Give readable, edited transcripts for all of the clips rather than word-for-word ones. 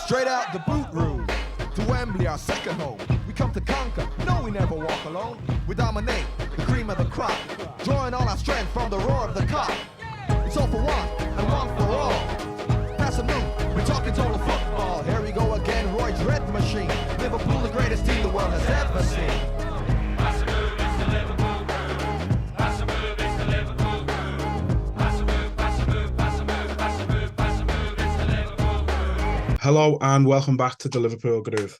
Straight out the boot room to Wembley, our second home. We come to conquer, no, we never walk alone. We dominate, the cream of the crop, drawing all our strength from the roar of the cock. It's all for one and one for all. Pass a move, we're talking total football. Here we go again, Roy's red machine. Liverpool, the greatest team the world has ever seen. Pass a move, it's the Liverpool crew. Pass a move, it's the Liverpool crew. Pass a move, pass a move, pass a move, pass a move, pass a move, it's the Liverpool crew. Hello and welcome back to the Liverpool Groove.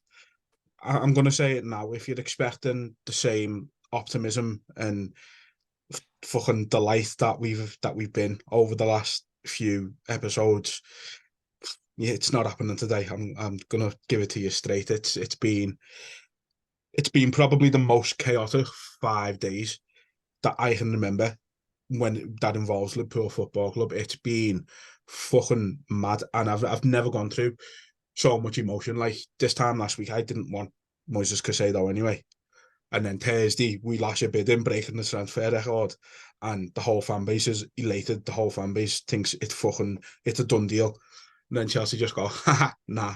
I'm going to say it now. If you're expecting the same optimism and fucking delight that we've been over the last few episodes, yeah, it's not happening today. I'm gonna give it to you straight. It's been probably the most chaotic 5 days that I can remember when that involves Liverpool Football Club. It's been fucking mad, and I've never gone through so much emotion. Like this time last week, I didn't want Moises Caicedo anyway. And then Thursday, we lash a bid in, breaking the transfer record, and the whole fan base is elated. The whole fan base thinks it's a done deal. And then Chelsea just go, haha, nah.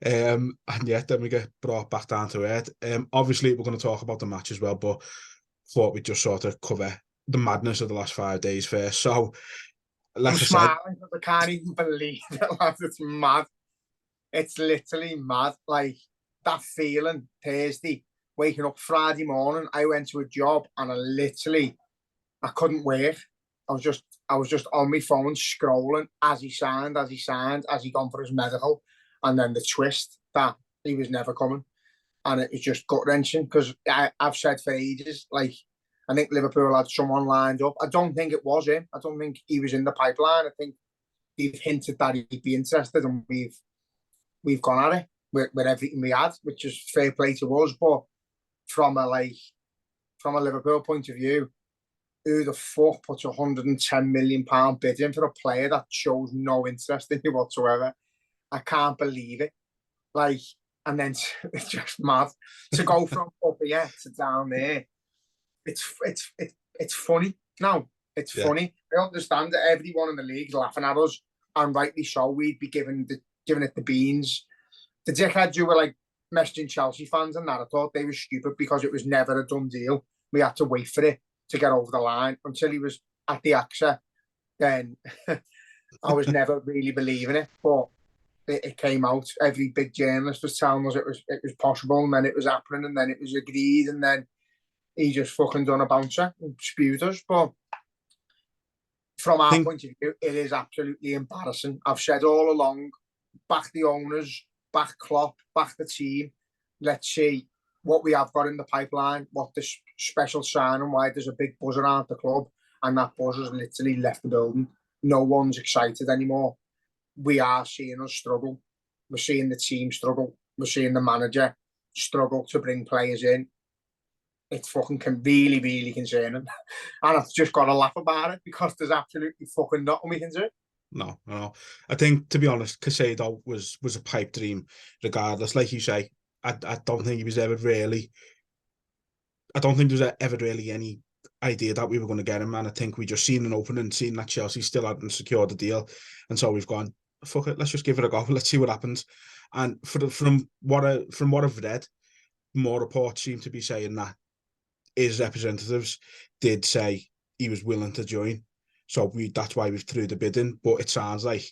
And yeah, then we get brought back down to earth. Obviously, we're going to talk about the match as well, but thought we'd just sort of cover the madness of the last 5 days first. So, I'm smiling because I can't even believe it, lads. It's mad. It's literally mad. Like, that feeling Thursday, waking up Friday morning, I went to a job and I couldn't work. I was just on my phone scrolling as he signed, as he gone for his medical, and then the twist that he was never coming. And it was just gut-wrenching because I've said for ages, like, I think Liverpool had someone lined up. I don't think it was him. I don't think he was in the pipeline. I think they've hinted that he'd be interested, and we've gone at it with everything we had, which is fair play to us. But from a Liverpool point of view, who the fuck puts £110 million bid in for a player that shows no interest in you whatsoever? I can't believe it. Like, and then it's just mad to go from up here to down there. It's funny. No, it's funny. I understand that everyone in the league's laughing at us, and rightly so. We'd be giving it the beans. The dickheads who were like messaging Chelsea fans and that, I thought they were stupid because it was never a done deal. We had to wait for it to get over the line until he was at the AXA. Then I was never really believing it, but it came out. Every big journalist was telling us it was possible, and then it was happening, and then it was agreed, and then he just fucking done a bouncer and spewed us. But from our point of view, it is absolutely embarrassing. I've said all along, back the owners, back Klopp, back the team. Let's see what we have got in the pipeline, what the special signing, why there's a big buzz around the club, and that buzz has literally left the building. No one's excited anymore. We are seeing us struggle. We're seeing the team struggle. We're seeing the manager struggle to bring players in. It's fucking really, really concerning. And I've just got to laugh about it because there's absolutely fucking nothing we can do. No. I think, to be honest, Caicedo was a pipe dream regardless. Like you say, I don't think he was ever really... I don't think there was ever really any idea that we were going to get him, man. I think we just seen an opening, seen that Chelsea still hadn't secured the deal, and so we've gone, fuck it, let's just give it a go. Let's see what happens. And from what I've read, more reports seem to be saying that his representatives did say he was willing to join. So that's why we've threw the bid in. But it sounds like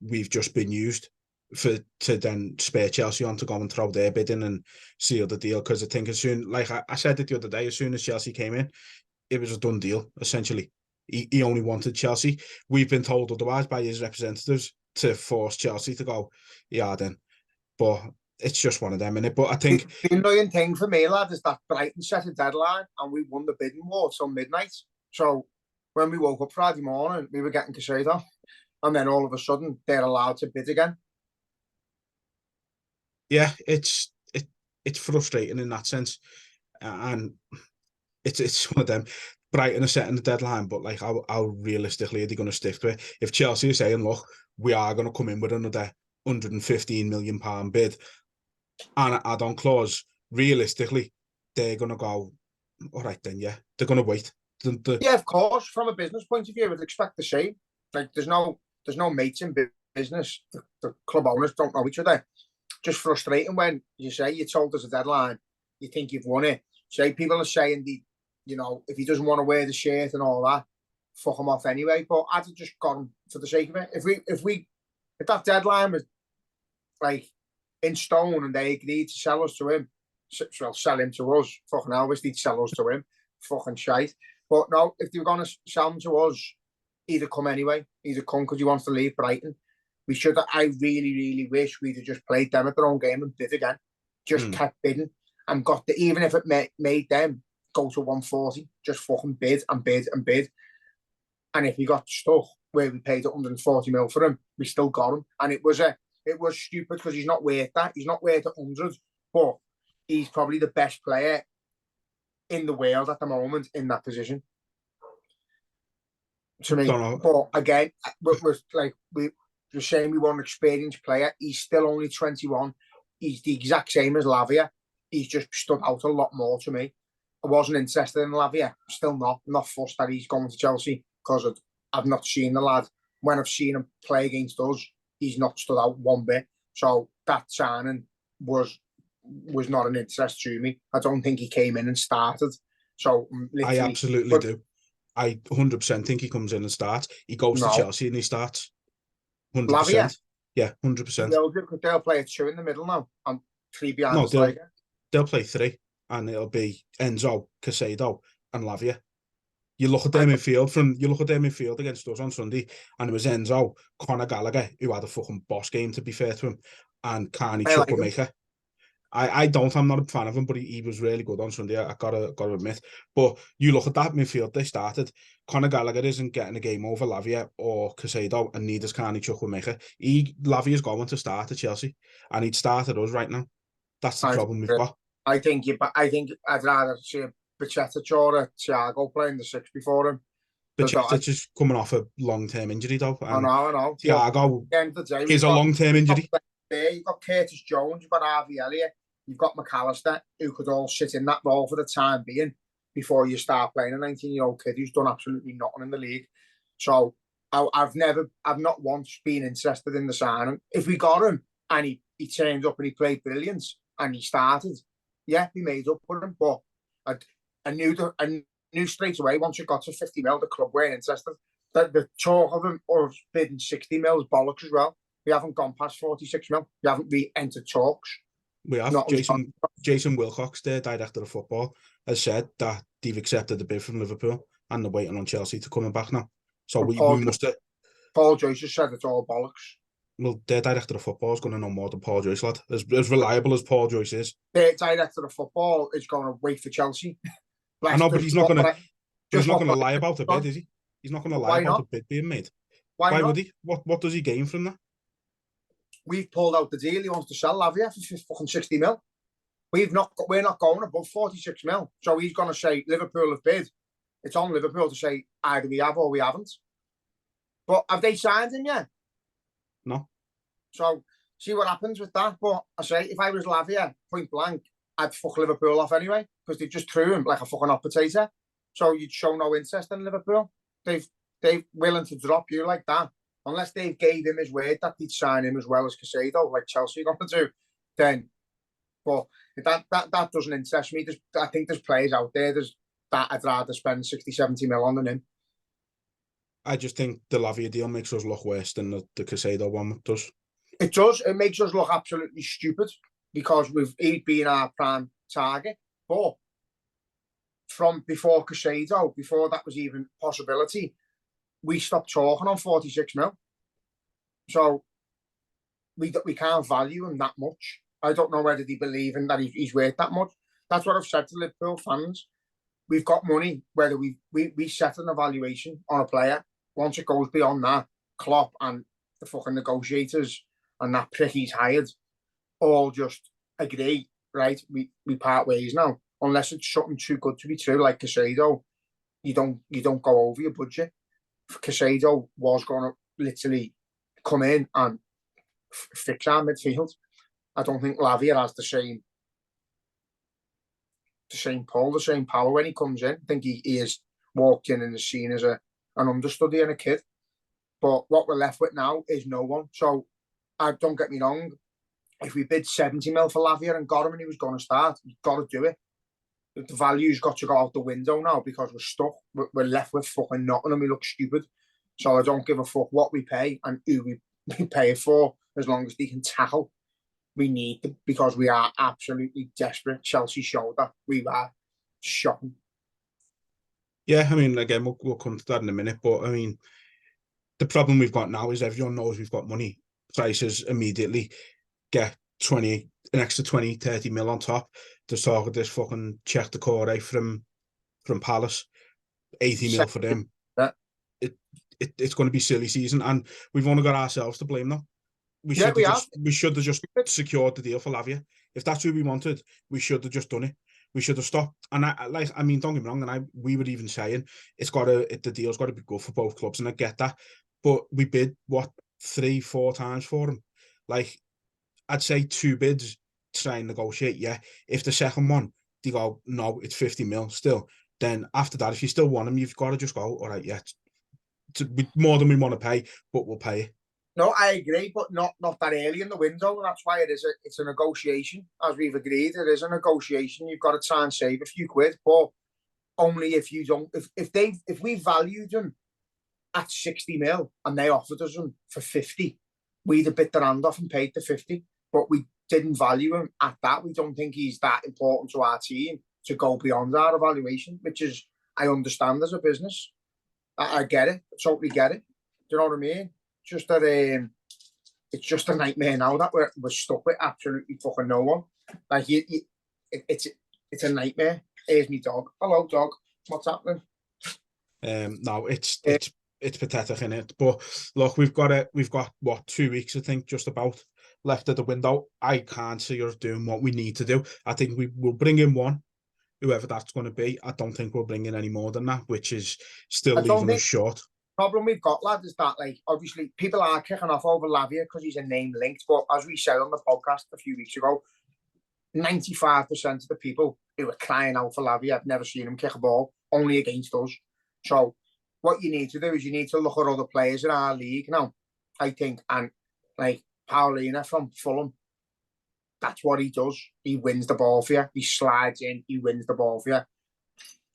we've just been used to then spare Chelsea on to go and throw their bid in and seal the deal. Because I think as soon, like I said it the other day, as soon as Chelsea came in, it was a done deal, essentially. He only wanted Chelsea. We've been told otherwise by his representatives to force Chelsea to go, yeah, then. But it's just one of them, innit? But I think... The annoying thing for me, lad, is that Brighton set a deadline and we won the bidding war till midnight. So when we woke up Friday morning, we were getting Caicedo. And then all of a sudden, they're allowed to bid again. Yeah, it's frustrating in that sense. And it's one of them. Brighton are setting the deadline, but like how realistically are they going to stick to it? If Chelsea are saying, look, we are going to come in with another £115 million bid and an add-on clause, realistically, they're going to go, all right then, yeah, they're going to wait. Yeah, of course. From a business point of view, I would expect the same. Like, there's no mates in business, the club owners don't know each other. Just frustrating when you say you told us a deadline, you think you've won it. Say people are saying if he doesn't want to wear the shirt and all that, fuck him off anyway. But I'd have just gone for the sake of it. If that deadline was like in stone and they agreed to sell us to him, well, sell him to us. Fucking hell, wish they'd sell us to him. Fucking shite. But no, if they were going to sell him to us, he'd have come anyway. He'd have come because he wants to leave Brighton. I really, really wish we'd have just played them at their own game and bid again. Just kept bidding and even if it made them go to 140, just fucking bid and bid and bid. And if we got stuck where we paid 140 mil for him, we still got him. And it was stupid because he's not worth that. He's not worth 100, but he's probably the best player in the world at the moment in that position. To me, but again, we're saying we want an experienced player. He's still only 21. He's the exact same as Lavia. He's just stood out a lot more to me. I wasn't interested in Lavia. Still not. I'm not fussed that he's going to Chelsea because I've not seen the lad. When I've seen him play against us, he's not stood out one bit. So that signing was not an interest to me. I don't think he came in and started. So I absolutely do. I 100% think he comes in and starts. He goes to Chelsea and he starts. 100%. Lavia? Yeah, 100%. They'll play 2 in the middle now and 3 behind the striker. They'll play 3 and it'll be Enzo, Caicedo and Lavia. You look at their midfield against us on Sunday, and it was Enzo, Conor Gallagher, who had a fucking boss game, to be fair to him, and Carney Chukwuemeka. I'm not a fan of him, but he was really good on Sunday, I gotta admit. But you look at that midfield they started, Conor Gallagher isn't getting a game over Lavia or Caicedo, and neither is Carney Chukwuemeka. Lavia's going to start at Chelsea, and he'd start at us right now. That's the problem we've got. I think I'd rather see Bajcetic or Thiago playing the 6 before him. Bajcetic is coming off a long-term injury, though. I know. Thiago is a long-term injury. You've got Curtis Jones, you've got Harvey Elliott, you've got McAllister, who could all sit in that role for the time being before you start playing a 19-year-old kid who's done absolutely nothing in the league. So I've not once been interested in the signing. If we got him and he turned up and he played brilliant and he started, yeah, we made up for him. But I knew straight away once it got to 50 mil, the club weren't interested. The talk of him or bidding 60 mil is bollocks as well. We haven't gone past 46 mil. We haven't re-entered talks. We have. Jason Wilcox, their director of football, has said that they've accepted the bid from Liverpool and they're waiting on Chelsea to come back now. So we must have... Paul Joyce has said it's all bollocks. Well, their director of football is going to know more than Paul Joyce, lad. As reliable as Paul Joyce is. Their director of football is going to wait for Chelsea. I know, but he's not going to lie about the bid, is he? He's not going to lie about the bid being made. Why would he? What does he gain from that? We've pulled out the deal. He wants to sell Lavia for fucking 60 mil. We're not going above 46 mil. So he's going to say Liverpool have bid. It's on Liverpool to say either we have or we haven't. But have they signed him yet? No. So see what happens with that. But I say if I was Lavia, point blank, I'd fuck Liverpool off anyway because they just threw him like a fucking hot potato. So you'd show no interest in Liverpool. They've willing to drop you like that. Unless they gave him his word that they'd sign him as well as Caicedo, like Chelsea are going to do, then. But that doesn't interest me. I think there's players out there that I'd rather spend 60, 70 mil on than him. I just think the Lavia deal makes us look worse than the Caicedo one does. It does. It makes us look absolutely stupid because he'd been our prime target. But from before Caicedo, before that was even a possibility, we stopped talking on 46 mil. So we can't value him that much. I don't know whether they believe in that he's worth that much. That's what I've said to Liverpool fans. We've got money, whether we set an evaluation on a player. Once it goes beyond that, Klopp and the fucking negotiators and that prick he's hired all just agree, right? We part ways now. Unless it's something too good to be true, like Caicedo, you don't go over your budget. Caicedo was going to literally come in and fix our midfield. I don't think Lavia has the same pull, the same power when he comes in. I think he is walked in and is seen as an understudy and a kid. But what we're left with now is no one. So, don't get me wrong, if we bid 70 mil for Lavia and got him and he was going to start, we've got to do it. The value's got to go out the window now because we're stuck. We're left with fucking nothing and we look stupid. So I don't give a fuck what we pay and who we pay it for, as long as they can tackle. We need them because we are absolutely desperate. Chelsea showed that. We were shocking. Yeah, I mean, again, we'll come to that in a minute, but I mean, the problem we've got now is everyone knows we've got money. Prices immediately get an extra 20, 30 mil on top. There's talk of this fucking check the core from Palace, 80 mil for them. Yeah. It's going to be silly season, and we've only got ourselves to blame now. We should have just secured the deal for Lavia. If that's who we wanted, we should have just done it. We should have stopped. And I mean, don't get me wrong, and we were even saying the deal's got to be good for both clubs, and I get that. But we bid 3-4 times for him. Like, I'd say 2 bids to try and negotiate. Yeah, if the second one they go no, it's 50 mil still. Then after that, if you still want him, you've got to just go, all right, yeah, it's more than we want to pay, but we'll pay it. No, I agree, but not that early in the window, and that's why it's a negotiation, as we've agreed. It is a negotiation. You've got to try and save a few quid, but only if you don't. If we valued them at 60 mil and they offered us them for 50, we'd have bit their hand off and paid the 50. But we didn't value him at that. We don't think he's that important to our team to go beyond our evaluation, which is, I understand as a business. I get it. I totally get it. Do you know what I mean? Just that it's just a nightmare now that we're stuck with absolutely fucking no one. Like it's a nightmare. Here's me dog. Hello, dog. What's happening? No, it's pathetic, innit? But look, we've got what, 2 weeks, I think, just about left at the window. I can't see us doing what we need to do. I think we will bring in one, whoever that's going to be. I don't think we'll bring in any more than that, which is still leaving us short. Problem we've got, lad, is that, like, obviously people are kicking off over Lavia because he's a name linked, but as we said on the podcast a few weeks ago, 95% of the people who are crying out for Lavia have never seen him kick a ball, only against us. So what you need to do is you need to look at other players in our league now, I think, and like Paulina from Fulham, that's what he does. He wins the ball for you. He slides in, he wins the ball for you.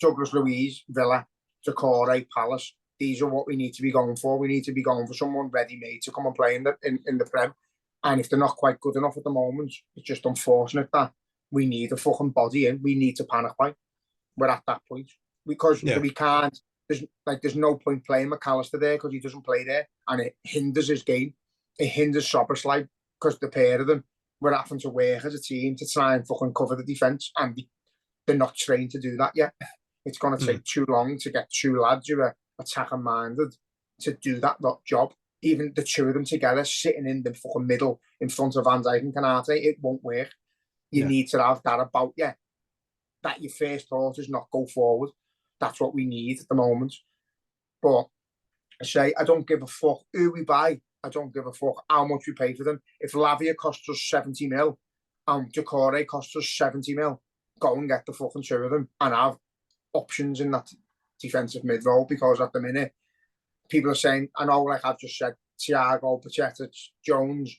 Douglas Luiz, Villa, Decore, Palace. These are what we need to be going for. We need to be going for someone ready-made to come and play in the Prem. And if they're not quite good enough at the moment, it's just unfortunate that we need a fucking body in. We need to panic buy. We're at that point. Because we can't, there's no point playing McAllister there because he doesn't play there. And it hinders his game. It hinders Soberslide because the pair of them, we're having to work as a team to try and fucking cover the defence. And they're not trained to do that yet. It's going to take too long to get 2 lads who are attacking minded to do that job. Even the 2 of them together sitting in the fucking middle in front of Van Dijk and Canate, it won't work. You need to have that about you. That your first thought is not go forward. That's what we need at the moment. But I say, I don't give a fuck who we buy. I don't give a fuck how much we pay for them. If Lavia costs us 70 mil and Decore costs us 70 mil, go and get the fucking 2 of them and have options in that defensive mid role, because at the minute people are saying, I know, like I've just said, Thiago, Pacheta, Jones,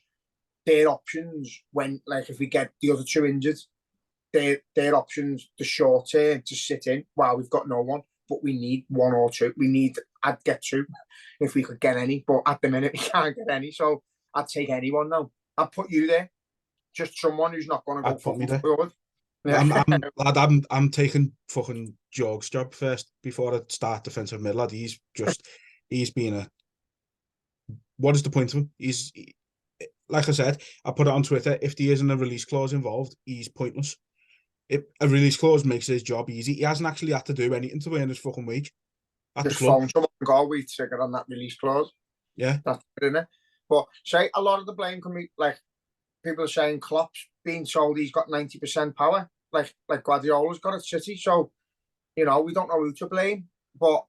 their options when, like, if we get the other 2 injured, their options the short term to sit in while we've got no one. But we need 1 or 2. I'd get 2 if we could get any, but at the minute we can't get any, so I'd take anyone now. I'd put you there, just someone who's not going to go forward. I'm taking fucking Jorg's job first before I start defensive mid, lad. He's been what is the point of him? He's, like I said, I put it on Twitter, if there isn't a release clause involved, he's pointless. A release clause makes his job easy. He hasn't actually had to do anything to earn his fucking wage at just the club. Phone someone and go, we trigger on that release clause. Yeah. That's it, isn't it? But say a lot of the blame can be, like, people are saying Klopp's being told he's got 90% power, like Guardiola's got at City. So, you know, we don't know who to blame. But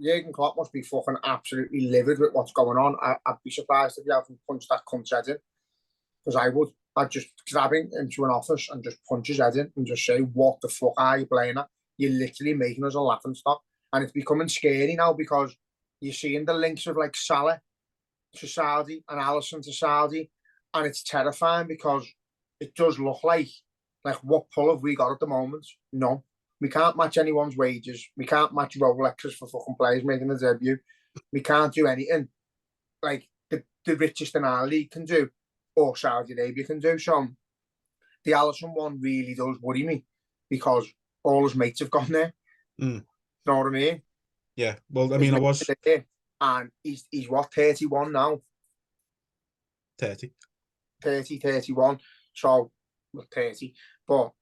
Jurgen Klopp must be fucking absolutely livid with what's going on. I'd be surprised if he hasn't punched that cunt's head in. Because I would. I'd just grab him into an office and just punch his head in and just say, what the fuck are you playing at? You're literally making us a laughing stock. And it's becoming scary now because you're seeing the links of like Salah to Saudi and Alisson to Saudi, and it's terrifying because it does look like what pull have we got at the moment? No. We can't match anyone's wages. We can't match Rolexes for fucking players making a debut. We can't do anything like the richest in our league can do or Saudi Arabia can do. So the Alisson one really does worry me because all his mates have gone there. Mm. You know what I mean? Yeah. Well, I mean, I was... And he's what, 31 now? 30. 31. So, well, 30. But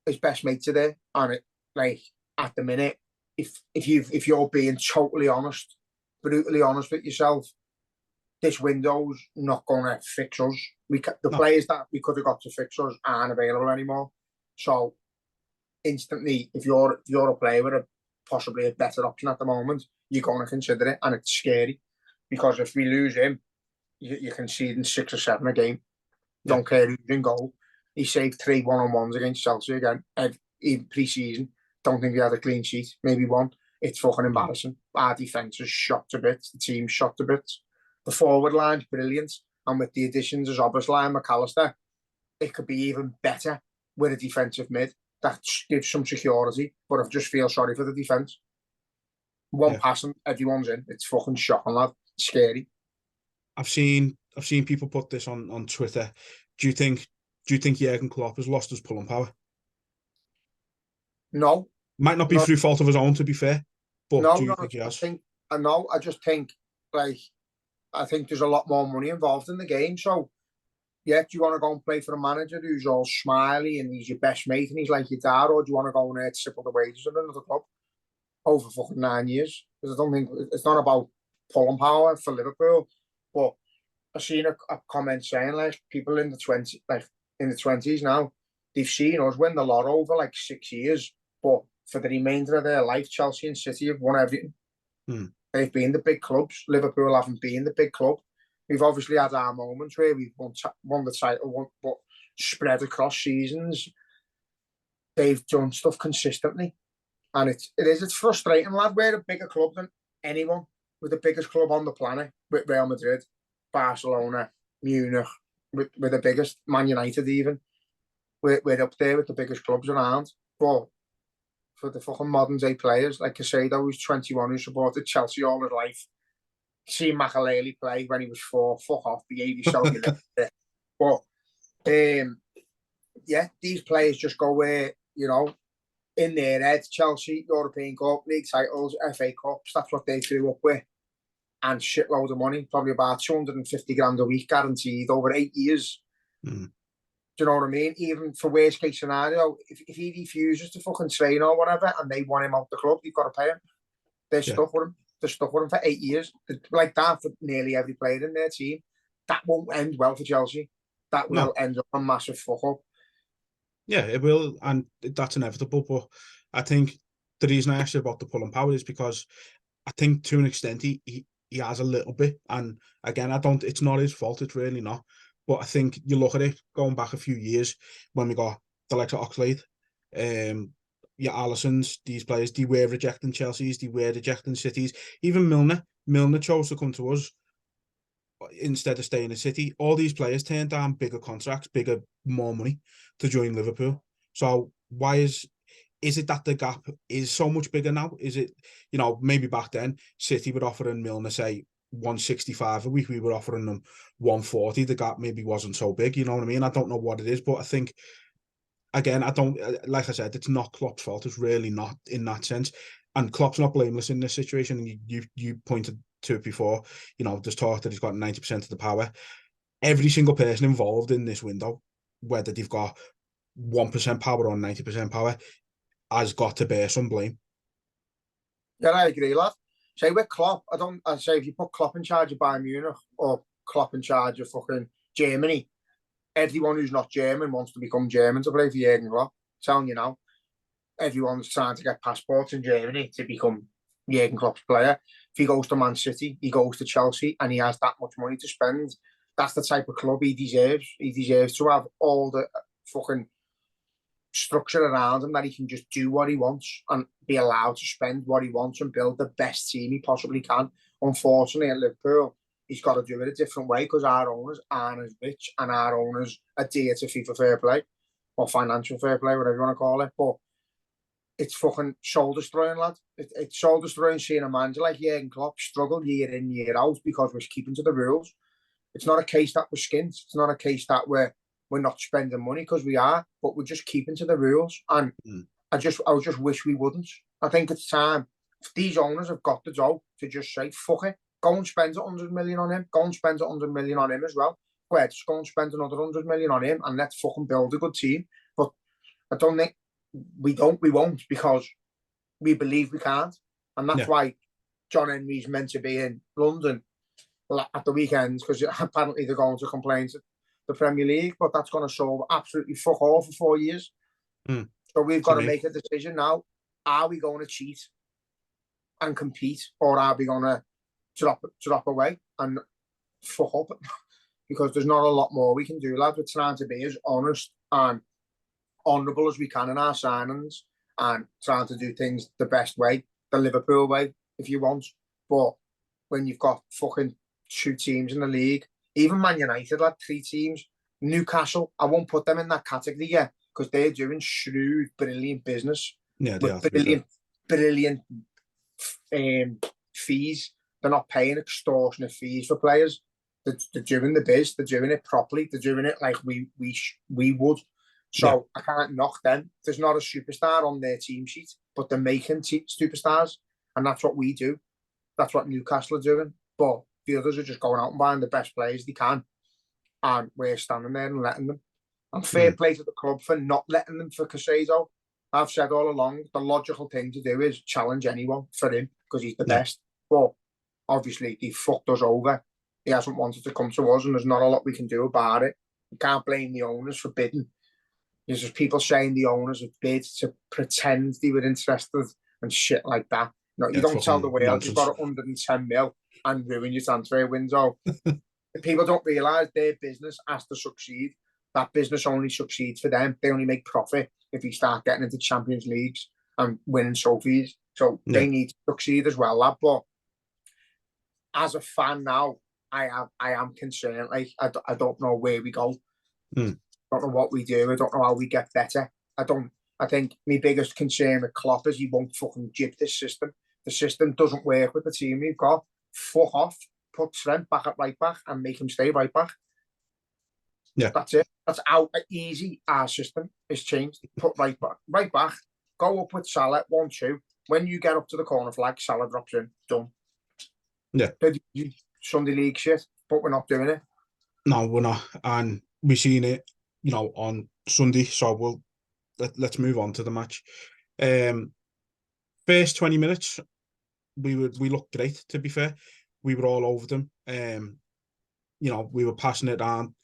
his best mates are there. And it, like, at the minute, if you're being totally honest, brutally honest with yourself, this window's not going to fix us. The players that we could have got to fix us aren't available anymore. So, instantly, if you're a player with possibly a better option at the moment, you're going to consider it, and it's scary because if we lose him, you can see in 6 or 7 a game. Don't care who's in goal. He saved 3 1-on-1s against Chelsea again, in pre-season. Don't think he had a clean sheet, maybe one. It's fucking embarrassing. Our defence is shot to bits. The team's shot to bits. The forward line's brilliant, and with the additions of Obersley and McAllister, it could be even better with a defensive mid that gives some security. But I just feel sorry for the defence. One pass and everyone's in. It's fucking shocking, lad. It's scary. I've seen people put this on Twitter. Do you think Jurgen Klopp has lost his pulling power? No. Might not be through fault of his own, to be fair. But do you think he has? I just think I think there's a lot more money involved in the game. So yeah, do you want to go and play for a manager who's all smiley and he's your best mate and he's like your dad, or do you want to go and triple the wages of another club over fucking 9 years? Because I don't think it's not about pulling power for Liverpool. But I've seen a comment saying like people in the 20s now, they've seen us win the lot over like 6 years, but for the remainder of their life, Chelsea and City have won everything. They've been the big clubs. Liverpool haven't been the big club. We've obviously had our moments where we've won the title, but spread across seasons. They've done stuff consistently, and it's frustrating, lad. We're a bigger club than anyone. We're the biggest club on the planet with Real Madrid, Barcelona, Munich. We're the biggest. Man United even. We're up there with the biggest clubs around. But for the fucking modern day players like Caicedo, who's 21, who supported Chelsea all his life, see Makelele play when he was 4. Fuck off, behave yourself, you little bit. But yeah, these players just go where, you know, in their head, Chelsea, European Cup, league titles, FA Cups, that's what they grew up with. And shitload of money, probably about 250 grand a week guaranteed over 8 years. Do you know what I mean? Even for worst case scenario, if he refuses to fucking train or whatever and they want him out the club, you've got to pay him. They're stuck with him. They're stuck with him for 8 years. Like that for nearly every player in their team. That won't end well for Chelsea. That will end up a massive fuck up. Yeah, it will, and that's inevitable. But I think the reason I asked you about the pulling power is because I think to an extent he has a little bit. And again, it's not his fault, it's really not. But I think you look at it, going back a few years, when we got the likes of Oxlade, Alissons, these players, they were rejecting Chelsea's, they were rejecting City's. Even Milner chose to come to us instead of staying in City. All these players turned down bigger contracts, more money to join Liverpool. So why is it that the gap is so much bigger now? Is it, you know, maybe back then City were offering Milner, say, 165 a week, we were offering them 140. The gap maybe wasn't so big, you know what I mean? I don't know what it is, but I think, again, like I said, it's not Klopp's fault. It's really not in that sense. And Klopp's not blameless in this situation. You pointed to it before, you know, there's talk that he's got 90% of the power. Every single person involved in this window, whether they've got 1% power or 90% power, has got to bear some blame. Yeah, I agree, lad. Say with Klopp, I say if you put Klopp in charge of Bayern Munich or Klopp in charge of fucking Germany, everyone who's not German wants to become German to play for Jurgen Klopp. I'm telling you now, everyone's trying to get passports in Germany to become Jurgen Klopp's player. If he goes to Man City, he goes to Chelsea, and he has that much money to spend. That's the type of club he deserves. He deserves to have all the fucking structure around him that he can just do what he wants and be allowed to spend what he wants and build the best team he possibly can Unfortunately, at Liverpool, he's got to do it a different way because our owners aren't as rich and our owners adhere to FIFA fair play or financial fair play, whatever you want to call it. But it's fucking shoulder-destroying, lad. It's shoulder-destroying seeing a manager like Jurgen Klopp struggle year in, year out because we're keeping to the rules. It's not a case that we're skint. It's not a case that we're not spending money because we are, but we're just keeping to the rules. And I just wish we wouldn't. I think it's time. These owners have got the dough to just say, fuck it, go and spend 100 million on him. Go and spend 100 million on him as well. Go ahead, just go and spend another 100 million on him and let's fucking build a good team. But I don't think we won't because we believe we can't. And that's why John Henry's meant to be in London at the weekends because apparently they're going to complain to the Premier League, but that's going to solve absolutely fuck all for 4 years. So we've got to make a decision now. Are we going to cheat and compete, or are we going to drop away and fuck up? Because there's not a lot more we can do, lads. We're trying to be as honest and honourable as we can in our signings and trying to do things the best way, the Liverpool way, if you want. But when you've got fucking 2 teams in the league, even Man United, like 3 teams, Newcastle, I won't put them in that category yet because they're doing shrewd, brilliant business. Yeah, they are. Brilliant fees. They're not paying extortionate fees for players. They're doing the biz. They're doing it properly. They're doing it like we would. So I can't knock them. There's not a superstar on their team sheet, but they're making superstars, and that's what we do. That's what Newcastle are doing. But the others are just going out and buying the best players they can, and we're standing there and letting them. And fair play to the club for not letting them for Caicedo. I've said all along, the logical thing to do is challenge anyone for him because he's the best. But obviously, he fucked us over. He hasn't wanted to come to us, and there's not a lot we can do about it. You can't blame the owners for bidding. There's just people saying the owners have bid to pretend they were interested and shit like that. No, you don't tell the world you've got 110 mil and ruin your transfer window. People don't realise their business has to succeed. That business only succeeds for them. They only make profit if you start getting into Champions Leagues and winning trophies. So they need to succeed as well, lad. But as a fan now, I am concerned. Like I don't know where we go. I don't know what we do. I don't know how we get better. I think my biggest concern with Klopp is he won't fucking jib this system. The system doesn't work with the team we've got. Fuck off. Put Trent back at right back and make him stay right back. Yeah, that's it. That's how easy our system is changed. Put right back. Go up with Salah 1-2. When you get up to the corner flag, Salah drops in. Done. Yeah. Sunday league shit, but we're not doing it. No, we're not, and we've seen it, on Sunday. So let's move on to the match. First 20 minutes, we looked great. To be fair, we were all over them. We were passing it down.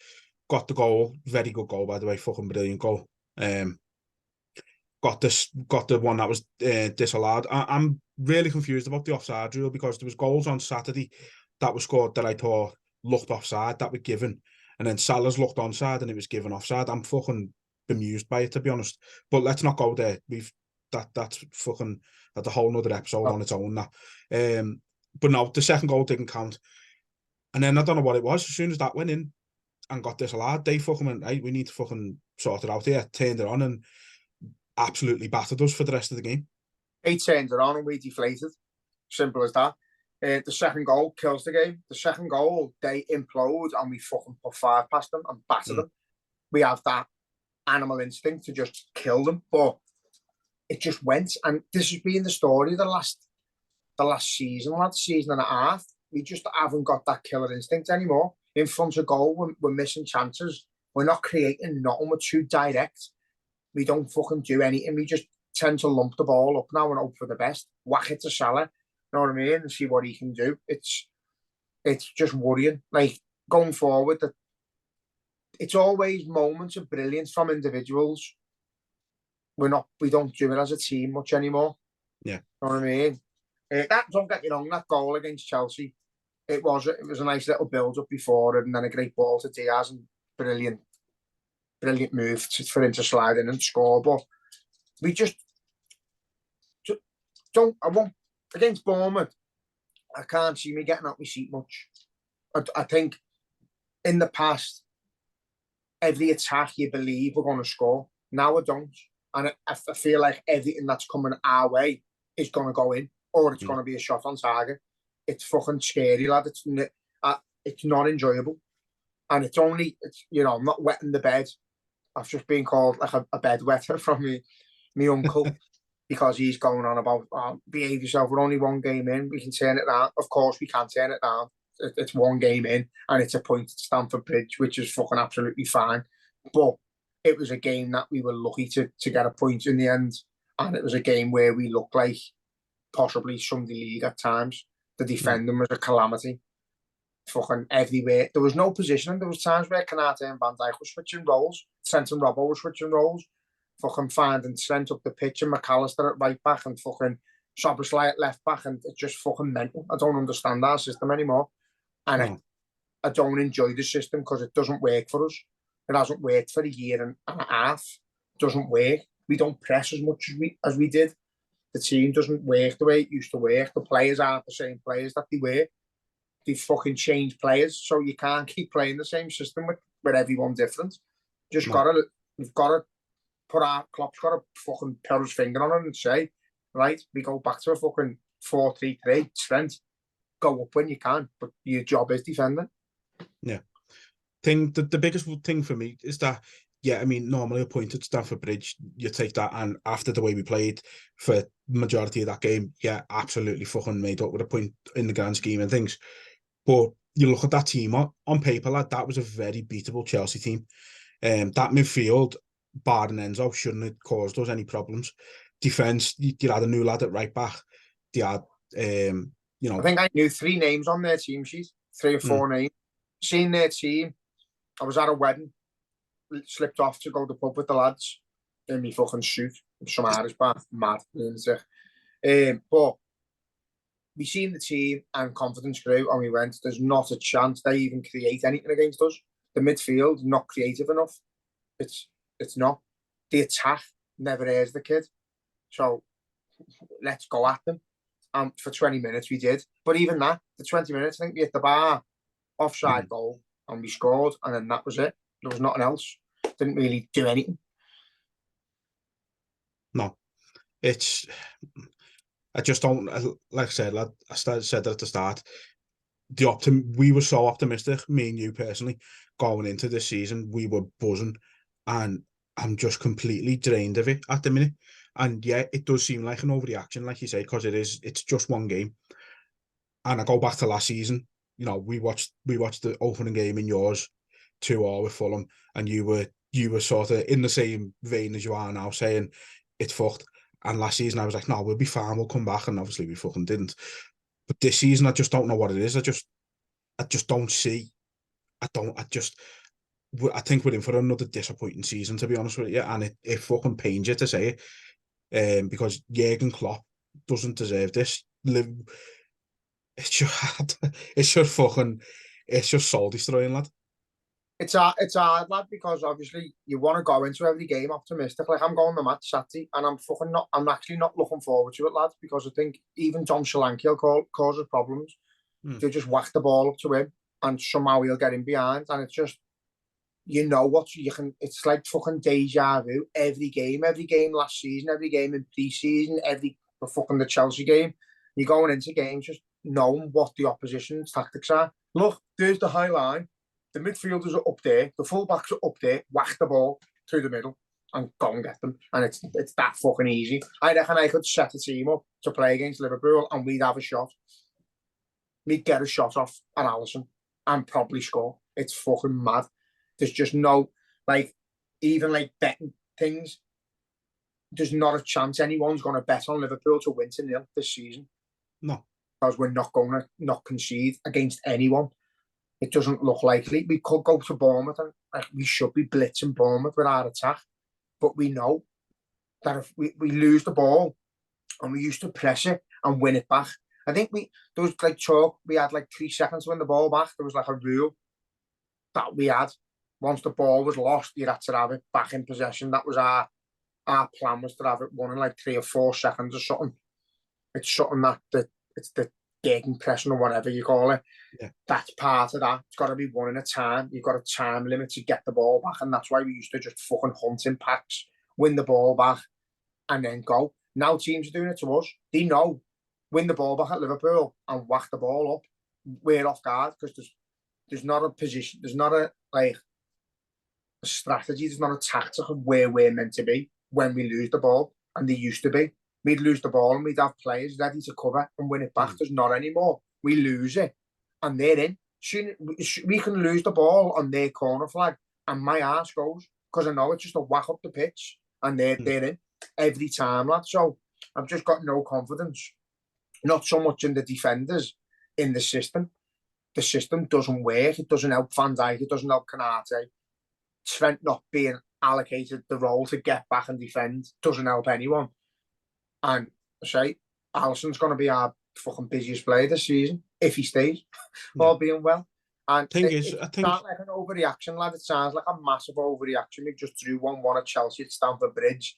Got the goal, very good goal, by the way, fucking brilliant goal. Got the one that was disallowed. I'm really confused about the offside rule because there was goals on Saturday that were scored that I thought looked offside, that were given, and then Salah's looked onside and it was given offside. I'm fucking bemused by it, to be honest. But let's not go there. That's fucking a whole nother episode on its own now. But no, the second goal didn't count. And then I don't know what it was. As soon as that went in and got disallowed, they fucking went, hey, we need to fucking sort it out here. Turned it on and absolutely battered us for the rest of the game. They turned it on and we deflated. Simple as that. The second goal kills the game. The second goal, they implode and we fucking put 5 past them and batter them. We have that animal instinct to just kill them, but it just went. And this has been the story the last season, season and a half. We just haven't got that killer instinct anymore. In front of goal, we're missing chances. We're not creating nothing. We're too direct. We don't fucking do anything. We just tend to lump the ball up now and hope for the best. Whack it to Salah. You know what I mean? And see what he can do. It's just worrying. Like, going forward, that it's always moments of brilliance from individuals. We don't do it as a team much anymore. Yeah. You know what I mean? Don't get me wrong, that goal against Chelsea, it was a nice little build-up before it, and then a great ball to Diaz, and brilliant move for him to slide in and score. But we just don't. I won't against Bournemouth. I can't see me getting out my seat much. I think in the past, every attack you believe we're going to score. Now I don't. And I feel like everything that's coming our way is going to go in, or it's going to be a shot on target. It's fucking scary, lad. It's not enjoyable. And it's I'm not wetting the bed. I've just been called like a bedwetter from me uncle because he's going on about, behave yourself. We're only one game in. We can turn it around. Of course, we can turn it around. It's one game in, and it's a point at Stamford Bridge, which is fucking absolutely fine. But it was a game that we were lucky to get a point in the end, and it was a game where we looked like possibly Sunday League at times. The defending was a calamity. Fucking everywhere. There was no positioning. There was times where Canate and Van Dijk were switching roles. Trent and Robbo were switching roles. Fucking finding Trent up the pitch and McAllister at right back and fucking Szoboszlai at left back, and it's just fucking mental. I don't understand our system anymore. And I don't enjoy the system because it doesn't work for us. It hasn't worked for a year and a half. It doesn't work. We don't press as much as we did. The team doesn't work the way it used to work. The players aren't the same players that they were. They've fucking changed players, so you can't keep playing the same system with everyone different. We've got to Klopp's got to fucking put his finger on it and say, right, we go back to a fucking 4-3-3, strength. Go up when you can, but your job is defending. Yeah. The biggest thing for me is that, normally a point at Stamford Bridge, you take that, and after the way we played for majority of that game, absolutely fucking made up with a point in the grand scheme and things. But you look at that team on paper, lad, that was a very beatable Chelsea team. That midfield, barring Enzo, shouldn't have caused us any problems. Defence, you had a new lad at right back. They had, I think I knew 3 names on their team sheet, 3 or 4 names. Seen their team. I was at a wedding, slipped off to go to the pub with the lads in my fucking suit. Some Irish bar, mad, lunatic. But we seen the team and confidence grew, and we went, there's not a chance they even create anything against us. The midfield, not creative enough. It's not. The attack never airs the kid. So let's go at them. And for 20 minutes we did. But even that, the 20 minutes, I think we hit the bar, offside goal, and we scored, and then that was it. There was nothing else. Didn't really do anything. No. I just don't, like I said, lad, said that at the start, we were so optimistic, me and you personally, going into this season. We were buzzing, and I'm just completely drained of it at the minute. And it does seem like an overreaction, like you say, because it's just one game. And I go back to last season, we watched the opening game in yours, 2-2 with Fulham, and you were sort of in the same vein as you are now, saying it's fucked. And last season I was like, no, we'll be fine, we'll come back, and obviously we fucking didn't. But this season I just don't know what it is. I just don't see. I think we're in for another disappointing season, to be honest with you, and it fucking pains you to say it, because Jurgen Klopp doesn't deserve this. It's just soul destroying, lad. It's hard, lad, because obviously you want to go into every game optimistic. Like, I'm going to match Saturday, and I'm actually not looking forward to it, lad, because I think even Tom Solanke will cause us problems. They just whack the ball up to him, and somehow he'll get in behind, and it's just, it's like fucking deja vu. Every game last season, every game in pre-season, the Chelsea game, you're going into games just knowing what the opposition's tactics are. Look, there's the high line. The midfielders are up there. The fullbacks are up there. Whack the ball through the middle and go and get them. And it's that fucking easy. I reckon I could set a team up to play against Liverpool, and we'd have a shot. We'd get a shot off an Alisson and probably score. It's fucking mad. There's just no, even betting things, there's not a chance anyone's going to bet on Liverpool to win 2-0 this season. No. Because we're not going to not concede against anyone. It doesn't look likely. We could go to Bournemouth, and we should be blitzing Bournemouth with our attack. But we know that if we lose the ball and we used to press it and win it back, I think there was talk, we had 3 seconds to win the ball back. There was a rule that we had. Once the ball was lost, you had to have it back in possession. That was our plan, was to have it won in 3 or 4 seconds or something. It's something that it's the gegenpressing or whatever you call it. Yeah. That's part of that. It's got to be one at a time. You've got a time limit to get the ball back, and that's why we used to just fucking hunt in packs, win the ball back, and then go. Now teams are doing it to us. They know, win the ball back at Liverpool and whack the ball up. We're off guard because there's not a position, there's not a strategy, there's not a tactic of where we're meant to be when we lose the ball, and they used to be. We'd lose the ball and we'd have players ready to cover and win it back. There's not anymore. We lose it and they're in. We can lose the ball on their corner flag and my arse goes, because I know it's just a whack up the pitch and they're in every time, lad. So I've just got no confidence, not so much in the defenders, in the system. The system doesn't work. It doesn't help Van Dijk. It doesn't help Canate. Trent not being allocated the role to get back and defend doesn't help anyone. And I say, Alisson's going to be our fucking busiest player this season if he stays, all being well. And I think it's not like an overreaction, lad. It sounds like a massive overreaction. We just drew 1-1 at Chelsea at Stamford Bridge.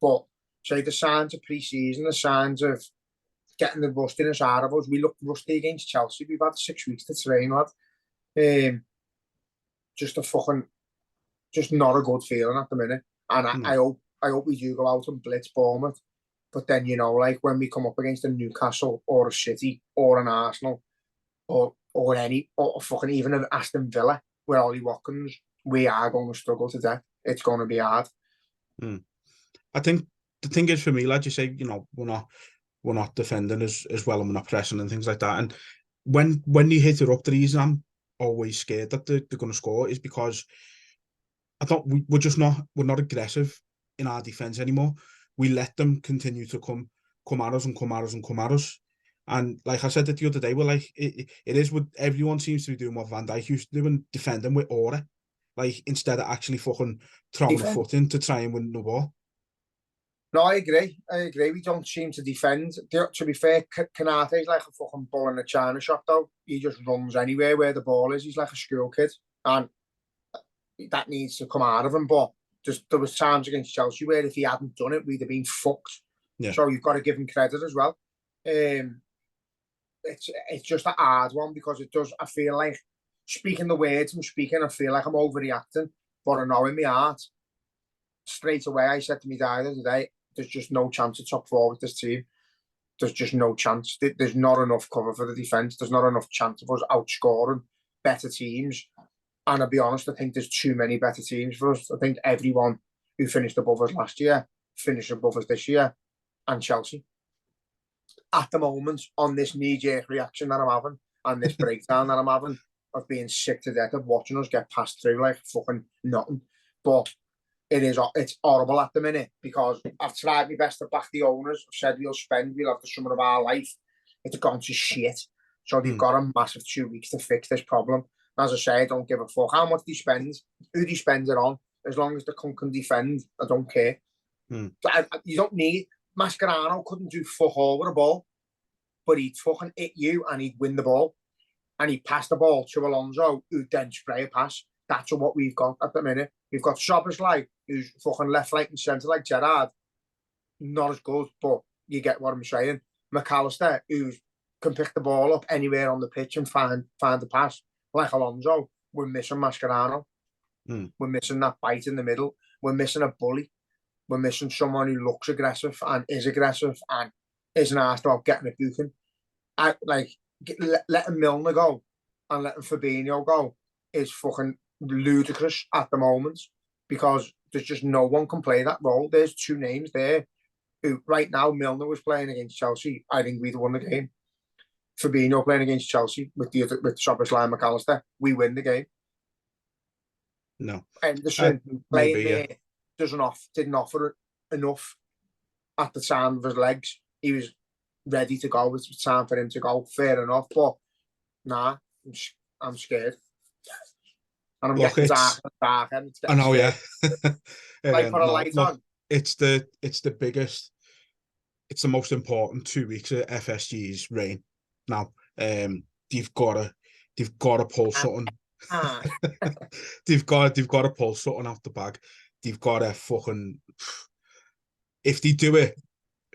But say the signs of pre-season, the signs of getting the rustiness out of us. We looked rusty against Chelsea. We've had 6 weeks to train, lad. Just not a good feeling at the minute. And I hope we do go out and blitz Bournemouth. But then, you know, like when we come up against a Newcastle or a City or an Arsenal or fucking even an Aston Villa with Ollie Watkins, we are going to struggle to death. It's going to be hard. I think the thing is for me, like you say, you know, we're not defending as well and we're not pressing and things like that. And when you hit it up, the reason I'm always scared that they're going to score is because we're not aggressive in our defence anymore. We let them continue to come at us and come at us and come at us. And like I said it the other day, we're like, it is what everyone seems to be doing what Van Dijk used to do and defending with aura. Like, instead of actually fucking throwing a foot in to try and win the ball. No, I agree. We don't seem to defend. To be fair, Kanate's like a fucking bull in a china shop, though. He just runs anywhere where the ball is. He's like a school kid. And that needs to come out of him. But there was times against Chelsea where if he hadn't done it, we'd have been fucked. Yeah. So you've got to give him credit as well. It's just a hard one because it does. I feel like speaking the words I'm speaking, I feel like I'm overreacting. But I know in my heart, straight away, I said to me dad the other day, there's just no chance of top four with this team. There's just no chance. There's not enough cover for the defence. There's not enough chance of us outscoring better teams. And I'll be honest, I think there's too many better teams for us. I think everyone who finished above us last year finished above us this year, and Chelsea. At the moment, on this knee-jerk reaction that I'm having, and this breakdown that I'm having, of being sick to death of watching us get passed through like fucking nothing. But it's horrible at the minute because I've tried my best to back the owners. I've said we'll have the summer of our life. It's gone to shit. So they've got a massive 2 weeks to fix this problem. As I say, I don't give a fuck how much they spend, who they spend it on. As long as they can defend, I don't care. You don't need... Mascherano couldn't do fuck all with the ball, but he'd fucking hit you and he'd win the ball. And he'd pass the ball to Alonso, who'd then spray a pass. That's what we've got at the minute. We've got Szoboszlai, who's fucking left, right and centre like Gerrard. Not as good, but you get what I'm saying. McAllister, who can pick the ball up anywhere on the pitch and find the pass. Like Alonso, we're missing Mascherano. We're missing that bite in the middle. We're missing a bully. We're missing someone who looks aggressive and isn't asked about getting a booking. Letting Milner go and letting Fabinho go is fucking ludicrous at the moment because there's just no one can play that role. There's two names there who right now Milner was playing against Chelsea. I think we'd won the game. Fabinho playing against Chelsea with Szoboszlai and McAllister, we win the game. No. Henderson playing there didn't offer enough at the time of his legs. He was ready to go. It was time for him to go. Fair enough, but nah, I'm scared. And I'm getting darker and darker. I know, scared. Yeah. Like put a light on. It's the biggest. It's the most important 2 weeks of FSG's reign. Now, they've got to pull something. they've got to pull something out the bag. They've got to fucking. If they do it,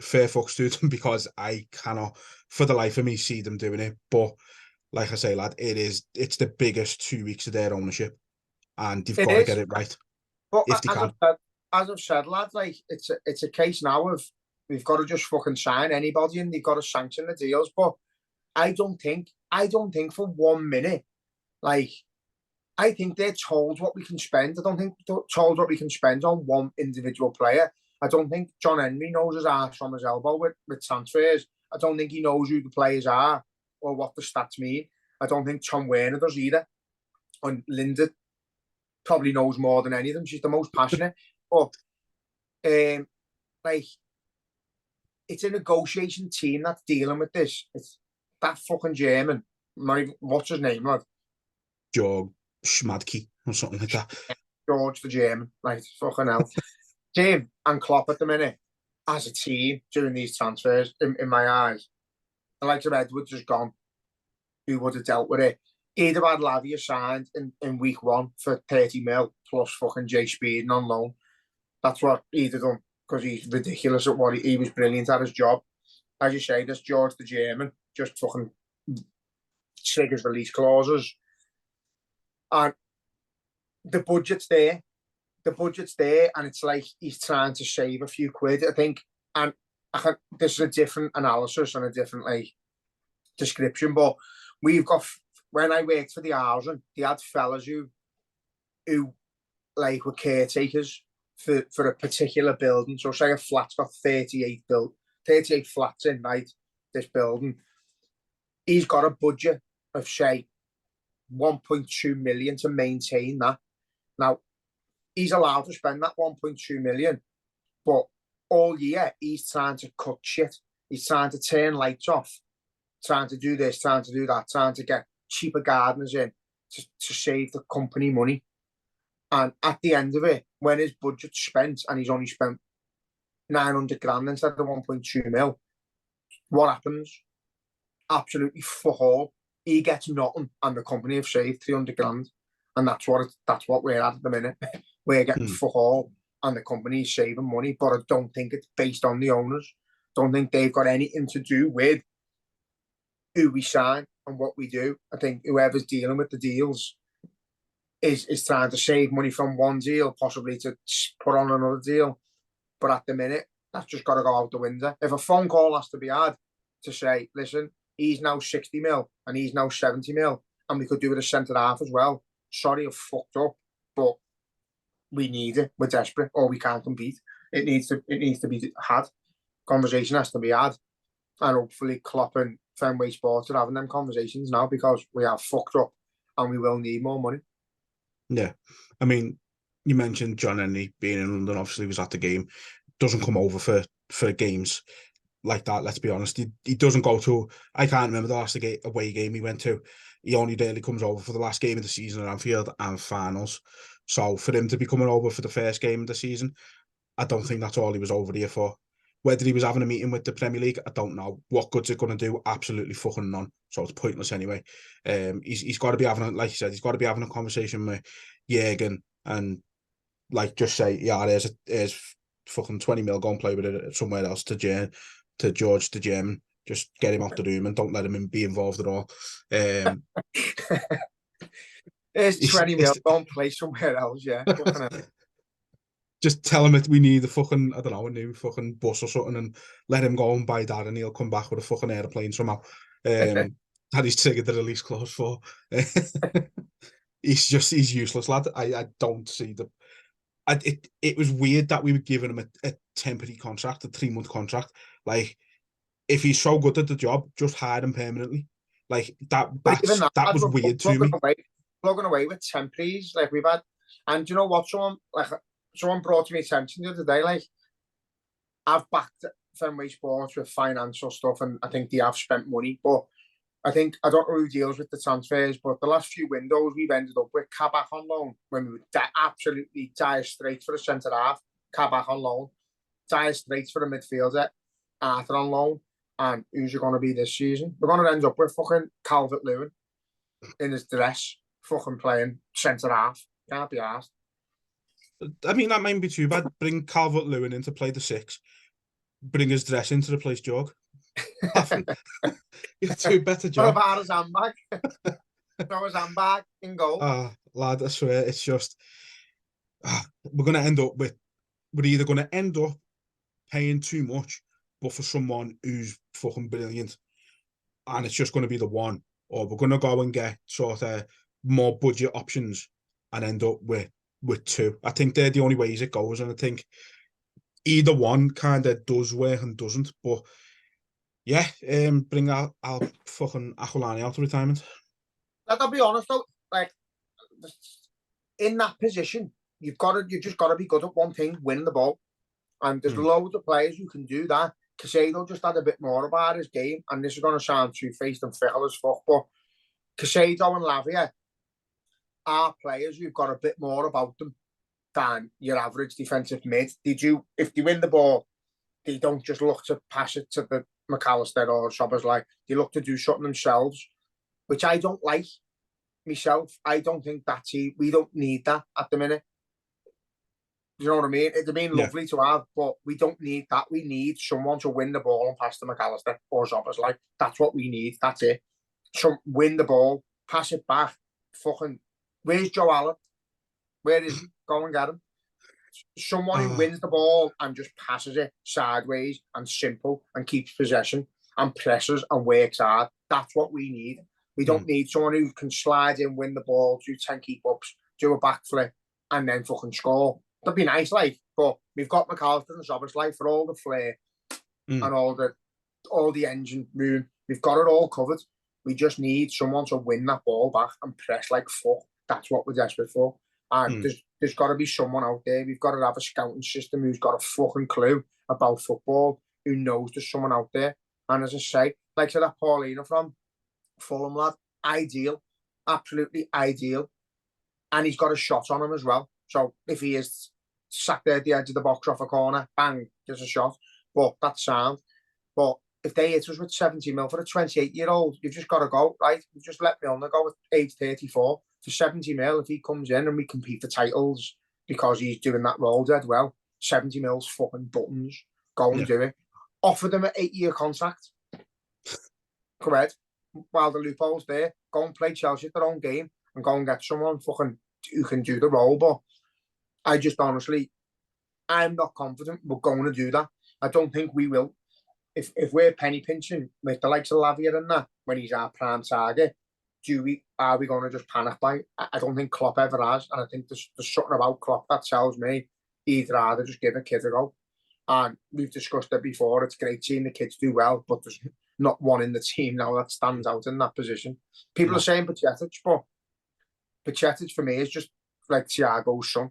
fair fucks to them because I cannot, for the life of me, see them doing it. But like I say, lad, it's the biggest 2 weeks of their ownership, and they've It got to get is. it right But if they can. As I've said, lad, like it's a case now of we've got to just fucking sign anybody and they've got to sanction the deals. But I don't think for 1 minute, like I think they're told what we can spend. I don't think they're told what we can spend on one individual player. I don't think John Henry knows his arse from his elbow with transfers. I don't think he knows who the players are or what the stats mean. I don't think Tom Werner does either. And Linda probably knows more than any of them. She's the most passionate. But like it's a negotiation team that's dealing with this. It's that fucking German. Not even, what's his name, lad? George Schmadke or something like that. George the German. Like fucking hell. Team and Klopp at the minute, as a team, during these transfers, in my eyes, the likes of Edwards has gone. Who would have dealt with it? He'd have had Lavia signed in week 1 for 30 mil plus fucking Jay Speed on loan. That's what he'd have done because he's ridiculous at what he was brilliant at his job. As you say, this George the German just fucking triggers release clauses. And the budget's there. And it's like he's trying to save a few quid, I think. And this is a different analysis and a different like description, but we've got, when I worked for the housing, they had fellas who like were caretakers for a particular building. So say a flat's got 38 flats in, right, this building. He's got a budget of say 1.2 million to maintain that. Now, he's allowed to spend that 1.2 million, but all year he's trying to cut shit. He's trying to turn lights off, trying to do this, trying to do that, trying to get cheaper gardeners in to save the company money. And at the end of it, when his budget's spent and he's only spent 900 grand instead of 1.2 mil, what happens? Absolutely fuck all. He gets nothing and the company have saved 300 grand. And that's what we're at the minute. We're getting fuck all and the company's saving money, but I don't think it's based on the owners. Don't think they've got anything to do with who we sign and what we do. I think whoever's dealing with the deals is trying to save money from one deal, possibly to put on another deal. But at the minute, that's just got to go out the window. If a phone call has to be had to say, listen, he's now 60 mil and he's now 70 mil, and we could do it a centre half as well. Sorry, I've fucked up, but we need it. We're desperate, or we can't compete. It needs to be had. Conversation has to be had, and hopefully Klopp and Fenway Sports are having them conversations now because we are fucked up and we will need more money. Yeah, I mean, you mentioned John Henry being in London. Obviously, was at the game. Doesn't come over for games like that. Let's be honest. He doesn't go to. I can't remember the last away game he went to. He only really comes over for the last game of the season at Anfield and finals. So for him to be coming over for the first game of the season, I don't think that's all he was over here for. Whether he was having a meeting with the Premier League, I don't know. What good's it going to do? Absolutely fucking none. So it's pointless anyway. He's got to be having, like you said, he's got to be having a conversation with Jürgen and like just say, yeah, there's fucking 20 mil, go and play with it somewhere else to George the German. Just get him out the room and don't let him be involved at all. There's 20 mil, go and play somewhere else, yeah. Just tell him we need a fucking, I don't know, a new fucking bus or something and let him go and buy that and he'll come back with a fucking airplane somehow. That he's triggered the release clause for. He's useless, lad. I don't see it was weird that we were giving him a temporary contract, a 3-month contract. Like, if he's so good at the job, just hire him permanently. Like, that was weird to me. Plugging away with temporaries, like we've had, and you know what, someone brought to me attention the other day, like, I've backed Fenway Sports with financial stuff and I think they have spent money, but I don't know who deals with the transfers, but the last few windows we've ended up with Kabak on loan when we were absolutely dire straits for a centre half, Kabak on loan, dire straits for a midfielder, Arthur on loan, and who's it going to be this season? We're going to end up with fucking Calvert-Lewin in his dress, fucking playing centre half. Can't be asked. I mean, that might be too bad. Bring Calvert-Lewin in to play the 6. bring his dressing to replace Jog. You do a better What job. about his handbag? Throw his handbag in goal. Lad, I swear, it's just we're either going to end up paying too much, but for someone who's fucking brilliant, and it's just going to be the one, or we're going to go and get sort of more budget options and end up with two. I think they're the only ways it goes, and I think either one kind of does work and doesn't. But yeah, bring out fucking Aquilani out of retirement. I'll be honest though, like in that position, you've just got to be good at one thing, winning the ball. And there's loads of players who can do that. Caicedo just had a bit more about his game, and this is going to sound two-faced and fickle as fuck, but Caicedo and Lavia are players who've got a bit more about them than your average defensive mid. If they win the ball, they don't just look to pass it to the McAllister or Szoboszlai. They look to do something themselves, which I don't like myself. I don't think we don't need that at the minute. You know what I mean? It'd been lovely to have, but we don't need that. We need someone to win the ball and pass to McAllister or Szoboszlai. That's what we need. That's it. Win the ball, pass it back. Fucking, where's Joe Allen? Where is he? Go and get him. Someone who wins the ball and just passes it sideways and simple and keeps possession and presses and works hard. That's what we need. We don't need someone who can slide in, win the ball, do 10 keep-ups, do a backflip, and then fucking score. That'd be nice, like, but we've got McAllister and Szoboszlai for all the flair and all the engine room. We've got it all covered. We just need someone to win that ball back and press like fuck. That's what we're desperate for. And there's got to be someone out there. We've got to have a scouting system who's got a fucking clue about football, who knows there's someone out there. And as I say, like I said, that Paulina from Fulham, lad, ideal, absolutely ideal. And he's got a shot on him as well. So if he is sat there at the edge of the box off a corner, bang, there's a shot. But that's sound. But if they hit us with 70 mil for a 28-year-old, you've just got to go, right? You just let Milner go with age 34 for 70 mil. If he comes in and we compete for titles because he's doing that role dead well, 70 mil's fucking buttons. Go and do it. Offer them an 8-year contract. Correct. While the loophole's there, go and play Chelsea at their own game and go and get someone fucking who can do the role. But I just honestly, I'm not confident we're going to do that. I don't think we will. If we're penny pinching with the likes of Lavia and that, when he's our prime target, are we going to just panic by it? I don't think Klopp ever has. And I think there's something about Klopp that tells me he'd rather just give a kid a go. And we've discussed it before. It's great seeing the kids do well, but there's not one in the team now that stands out in that position. People are saying Pacetic, but Pacetic for me is just like Thiago's son.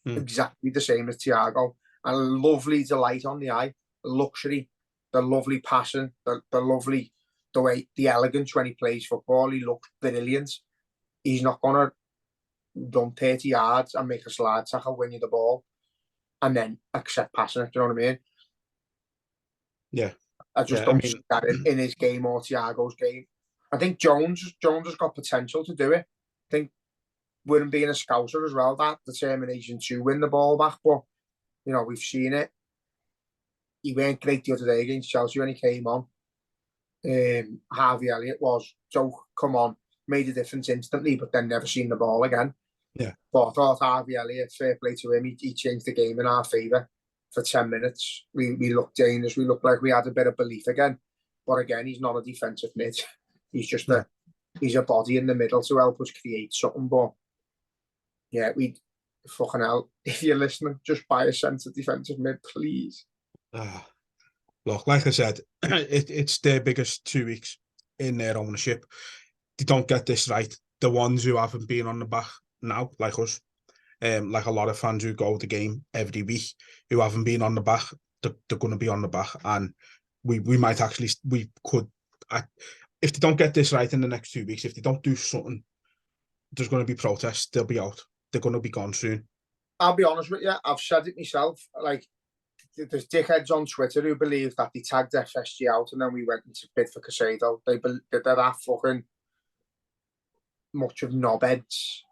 Exactly the same as Thiago. And a lovely delight on the eye, the luxury, the lovely passion, the elegance when he plays football. He looks brilliant. He's not going to run 30 yards and make a slide tackle, win you the ball, and then accept passing it. Do you know what I mean? Yeah. I just don't see that in his game or Thiago's game. I think Jones has got potential to do it. I think with him being a scouser as well, that determination to win the ball back. But, you know, we've seen it. He weren't great the other day against Chelsea when he came on. Harvey Elliott was. So, come on, made a difference instantly, but then never seen the ball again. Yeah. But I thought Harvey Elliott, fair play to him, he changed the game in our favour for 10 minutes. We looked dangerous. We looked like we had a bit of belief again. But again, he's not a defensive mid. He's just he's a body in the middle to help us create something. But yeah, fucking hell, if you're listening, just buy a centre defensive mid, please. Look, like I said, it's their biggest 2 weeks in their ownership. They don't get this right. The ones who haven't been on the back now, like us, like a lot of fans who go to the game every week, who haven't been on the back, they're going to be on the back. And we could, if they don't get this right in the next 2 weeks, if they don't do something, there's going to be protests. They'll be out. They're going to be gone soon. I'll be honest with you. I've said it myself. Like, there's dickheads on Twitter who believe that they tagged FSG out and then we went into bid for Caicedo. They're that fucking much of knobheads.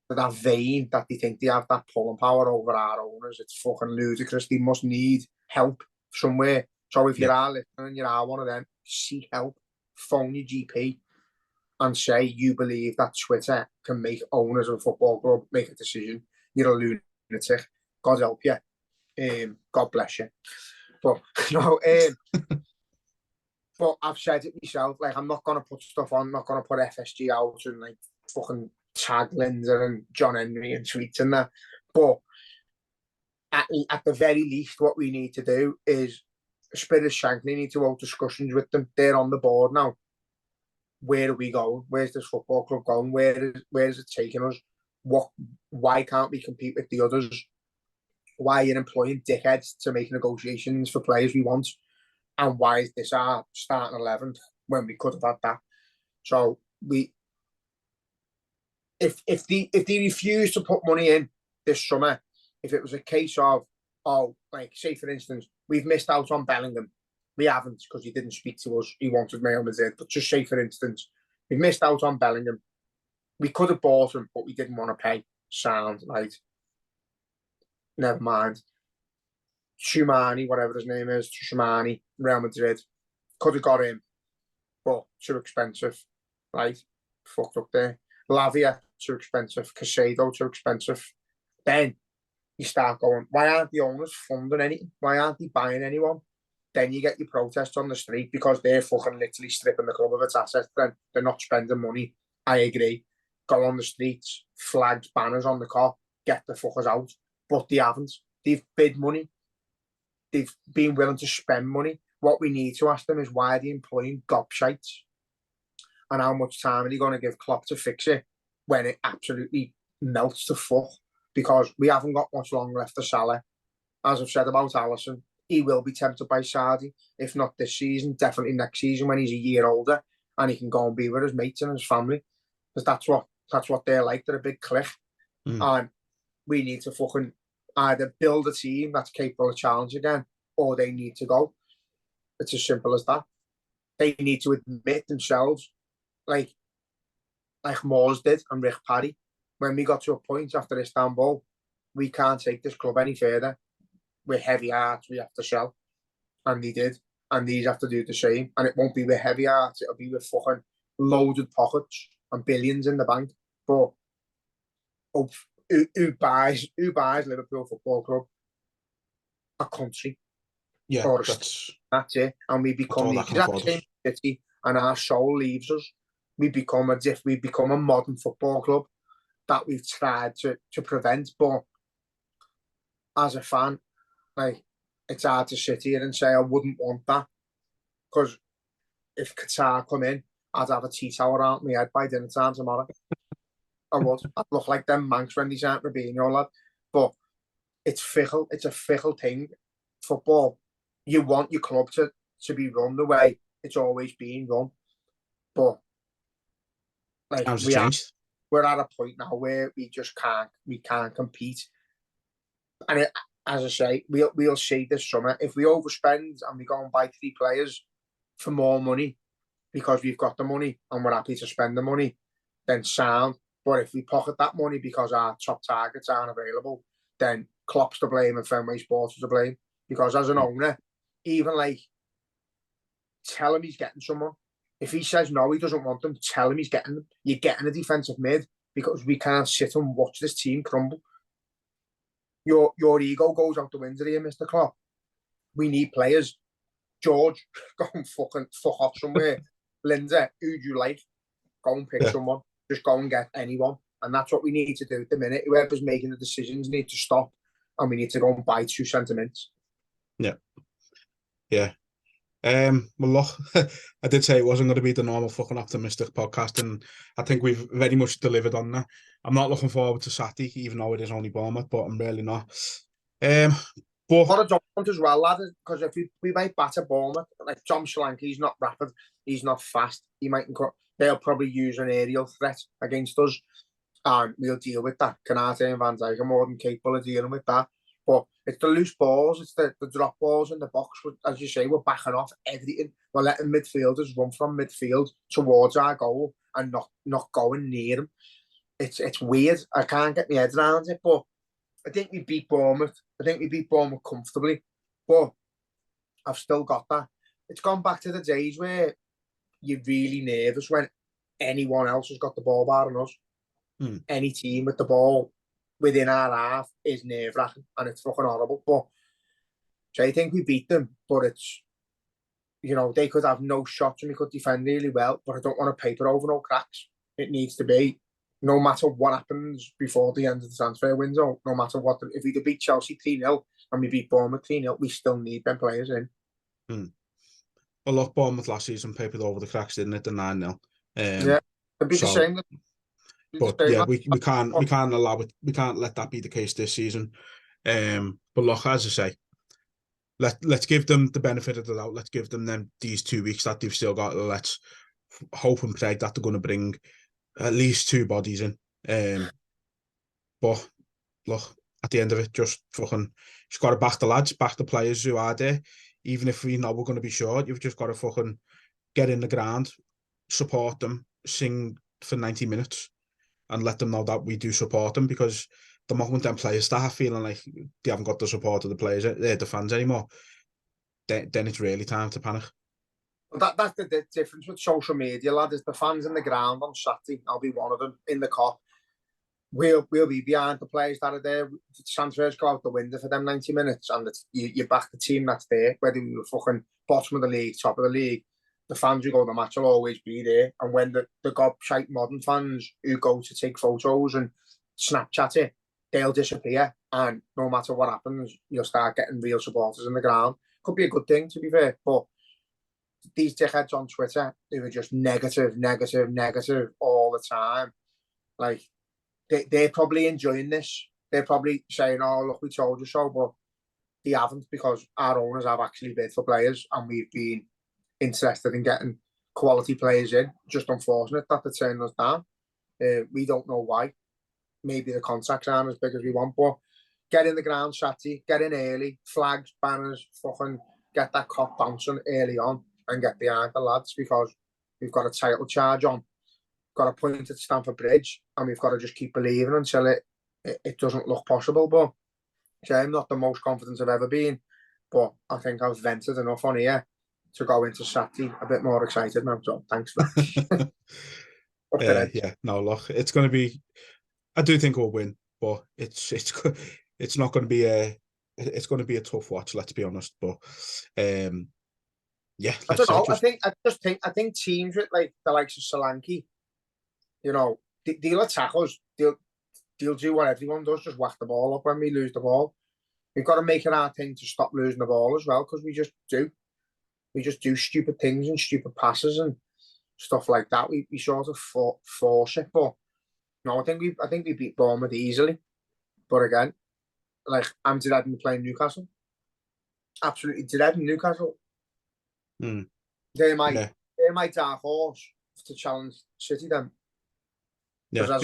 They're that vain that they think they have that pulling power over our owners. It's fucking ludicrous. They must need help somewhere. So if you are listening and you are one of them, seek help, phone your GP and say you believe that Twitter can make owners of a football club make a decision. You're a lunatic. God help you. God bless you. But no, but I've said it myself. Like, I'm not gonna put stuff on. I'm not gonna put FSG out and like fucking tag Linda and John Henry and tweets and that. But at the very least, what we need to do is Spirit Shankly need to hold discussions with them. They're on the board now. Where are we going? Where's this football club going? Where is it taking us? Why can't we compete with the others? Why are you employing dickheads to make negotiations for players we want? And why is this our starting 11 when we could have had that? So if they refuse to put money in this summer, if it was a case of, like, say for instance, we've missed out on Bellingham. We haven't, because he didn't speak to us. He wanted Real Madrid. But just say for instance, we missed out on Bellingham. We could have bought him, but we didn't want to pay. Sound right? Never mind. Shumani, whatever his name is, Shumani, Real Madrid. Could have got him, but too expensive. Right? Fucked up there. Lavia, too expensive. Caicedo, too expensive. Then you start going, why aren't the owners funding anything? Why aren't they buying anyone? Then you get your protests on the street because they're fucking literally stripping the club of its assets. Then they're not spending money. I agree. Go on the streets, flags, banners on the car, get the fuckers out. But they haven't. They've bid money. They've been willing to spend money. What we need to ask them is why they're employing gobshites and how much time are they going to give Klopp to fix it when it absolutely melts to fuck? Because we haven't got much longer left to Salah. As I've said about Alisson, he will be tempted by Saudi, if not this season, definitely next season when he's a year older and he can go and be with his mates and his family. Because that's what they're like. They're a big clique. And we need to fucking either build a team that's capable of challenge again, or they need to go. It's as simple as that. They need to admit themselves, like Moores did and Rick Parry, when we got to a point after Istanbul, we can't take this club any further. We're heavy hearts, we have to sell. And they did. And these have to do the same. And it won't be with heavy hearts, it'll be with fucking loaded pockets and billions in the bank. But who buys Liverpool Football Club? A country. Yeah, or that's it. And we become the exact same city, and our soul leaves us. We become as if we become a modern football club that we've tried to prevent. But as a fan, like, it's hard to sit here and say I wouldn't want that, because if Qatar come in, I'd have a tea towel around my head by dinner time tomorrow. I would. I'd look like them Manx when they aren't Robinho, lad. But it's fickle. It's a fickle thing. Football. You want your club to be run the way it's always been run. But like we're at a point now where we just can't compete. And as I say, we'll see this summer. If we overspend and we go and buy 3 players for more money because we've got the money and we're happy to spend the money, then sound. But if we pocket that money because our top targets aren't available, then Klopp's to blame and Fenway Sports is to blame. Because as an owner, even like, tell him he's getting someone. If he says no, he doesn't want them, tell him he's getting them. You're getting a defensive mid because we can't sit and watch this team crumble. Your ego goes out the window here, Mr. Klopp. We need players. George, go and fuck off somewhere. Linda, who do you like? Go and pick someone. Just go and get anyone. And that's what we need to do at the minute. Whoever's making the decisions need to stop, and we need to go and buy 2 sentiments. Yeah. Well, look, I did say it wasn't going to be the normal fucking optimistic podcast, and I think we've very much delivered on that. I'm not looking forward to Saturday, even though it is only Bournemouth, but I'm really not. But what a jump as well, lad, because if we might batter Bournemouth, like Tom Solanke, he's not rapid, he's not fast. They'll probably use an aerial threat against us, and we'll deal with that. Canate and Van Dijk are more than capable of dealing with that. But it's the loose balls, it's the drop balls in the box. As you say, we're backing off everything. We're letting midfielders run from midfield towards our goal and not going near them. It's weird. I can't get my head around it, but I think we beat Bournemouth. I think we beat Bournemouth comfortably. But I've still got that. It's gone back to the days where you're really nervous when anyone else has got the ball bar on us. Any team with the ball within our half is nerve-wracking, and it's fucking horrible. But so I think we beat them, but it's, you know, they could have no shots and we could defend really well, but I don't want to paper over no cracks. It needs to be, no matter what happens before the end of the transfer window, no matter what, if we beat Chelsea 3-0 and we beat Bournemouth 3-0, we still need them players in. Well, look, Bournemouth last season papered over the cracks, didn't it? The 9-0. Yeah, it'd be the same. But yeah, we can't allow it. We can't let that be the case this season. But look, as I say, let's give them the benefit of the doubt. Let's give them these 2 weeks that they've still got. Let's hope and pray that they're going to bring at least 2 bodies in. But look, at the end of it, just got to back the lads, back the players who are there. Even if we know we're going to be short, you've just got to fucking get in the ground, support them, sing for 90 minutes, and let them know that we do support them. Because the moment them players start feeling like they haven't got the support of the players, the fans anymore, then it's really time to panic. That's the difference with social media, lad, is the fans in the ground on Saturday. I'll be one of them in the car. We'll be behind the players that are there. The transfers go out the window for them 90 minutes, and you back the team that's there, whether we were fucking bottom of the league, top of the league. The fans who go to the match will always be there. And when the gobshite modern fans who go to take photos and Snapchat it, they'll disappear. And no matter what happens, you'll start getting real supporters in the ground. Could be a good thing, to be fair, but these dickheads on Twitter who are just negative all the time, like, they're probably enjoying this. They're probably saying, oh, look, we told you so, but they haven't, because our owners have actually bid for players and we've been interested in getting quality players in. Just unfortunate that they're turning us down. We don't know why. Maybe the contracts aren't as big as we want, but get in the ground Saturday, get in early, flags, banners, fucking get that cop bouncing early on and get behind the lads, because we've got a title charge on. Got a point at Stamford Bridge, and we've got to just keep believing until it doesn't look possible. But I'm not the most confident I've ever been, but I think I've vented enough on here to go into Saturday a bit more excited now. So thanks for that. Yeah, no, look, it's going to be. I do think we'll win, but it's not going to be it's going to be a tough watch. Let's be honest, but yeah, I don't know. I think teams with like the likes of Solanke, you know, they'll attack us. They'll do what everyone does, just whack the ball up when we lose the ball. We've got to make it our thing to stop losing the ball as well, because we just do. We just do stupid things and stupid passes and stuff like that. We sort of force it, but no, I think we beat Bournemouth easily. But again, like, I'm dreading playing Newcastle. Absolutely dreading Newcastle. They're my dark horse to challenge City then. Yeah,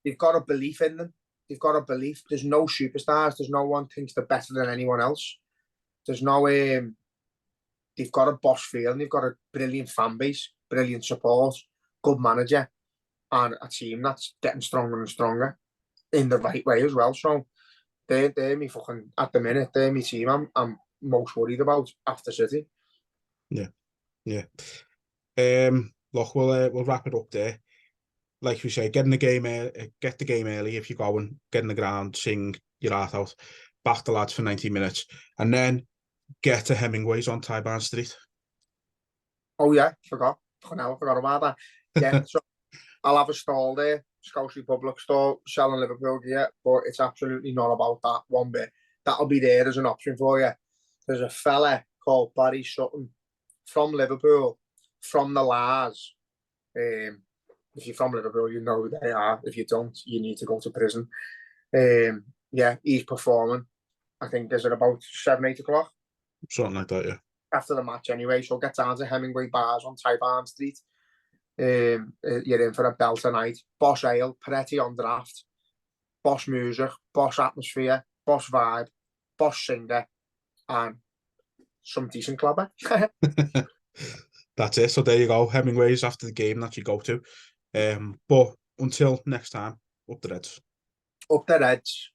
they've got a belief in them. They've got a belief. There's no superstars. There's no one thinks they're better than anyone else. There's no they've got a boss feel, and they've got a brilliant fan base, brilliant support, good manager, and a team that's getting stronger and stronger in the right way as well. So they're me fucking, at the minute, they're my team I'm most worried about after City. Yeah. Look, we'll wrap it up there. Like we say, get the game early if you're going, get in the ground, sing your heart out, back the lads for 90 minutes, and then get to Hemingway's on Tyburn Street. Oh yeah, forgot about that. Yeah, so I'll have a stall there, Scouse Republic stall, selling Liverpool gear, but it's absolutely not about that one bit. That'll be there as an option for you. There's a fella called Barry Sutton from Liverpool, from the Lars. If you're from Liverpool, you know who they are. If you don't, you need to go to prison. Yeah, he's performing. I think, is it about 7, 8 o'clock? Something like that, yeah. After the match anyway, so get down to Hemingway Bars on Tyburn Street. You're in for a belt tonight. Boss ale, Peretti on draft, boss music, boss atmosphere, boss vibe, boss singer, and some decent clubber. That's it. So there you go. Hemingway's after the game that you go to. But until next time, up the Reds. Up the Reds.